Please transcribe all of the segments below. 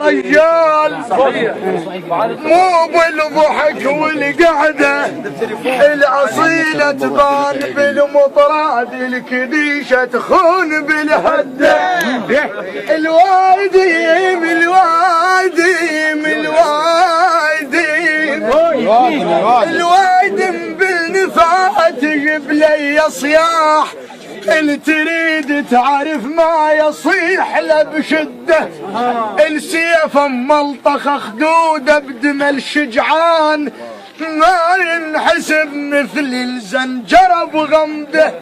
رجال مو بالضحك والقعده الاصيله تبان بالمطراد الكديشه تخون بالهده الوايديم الوايديم الوايديم الوايدم بالنفاة تجيب لي صياح اللي تريد تعرف ما يصيح له بشده السيف ملطخ خدوده بدم الشجعان ما ينحسب مثل الزنجره بغمده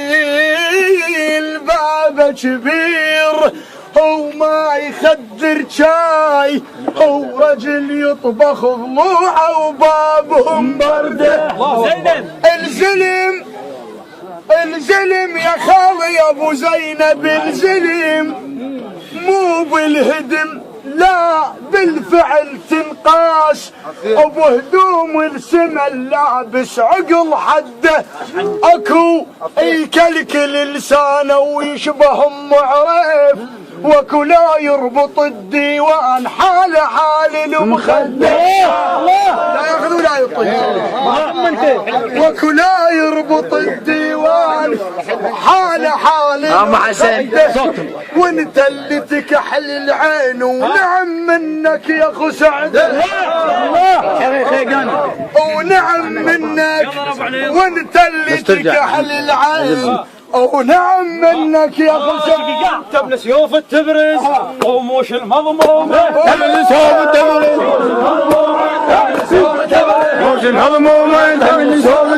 رجيل بابه كبير هو ما يخدر شاي هو رجل يطبخ ضلوعه وبابهم برده الزلم يا خالي يا ابو زينب الزلم مو بالهدم لا بالفعل تنقاس ابو هدوم السمن لابس عقل حده اكو يكلكل لسانه ويشبه ام عريف واكو لا يربط الديوان حال حال المخده لا ياخذ ولا يطيح واكو لا يربط الديوان حال حال المخده وانت اللي تكحل العين ونعم منك يا اخو سعد ونعم منك وانت اللي تكحل العين ونعم منك يا اخو سعد تبل سيوف التبرز وموش المضموم تبل سيوف التبرز موش المضموم تبل سيوف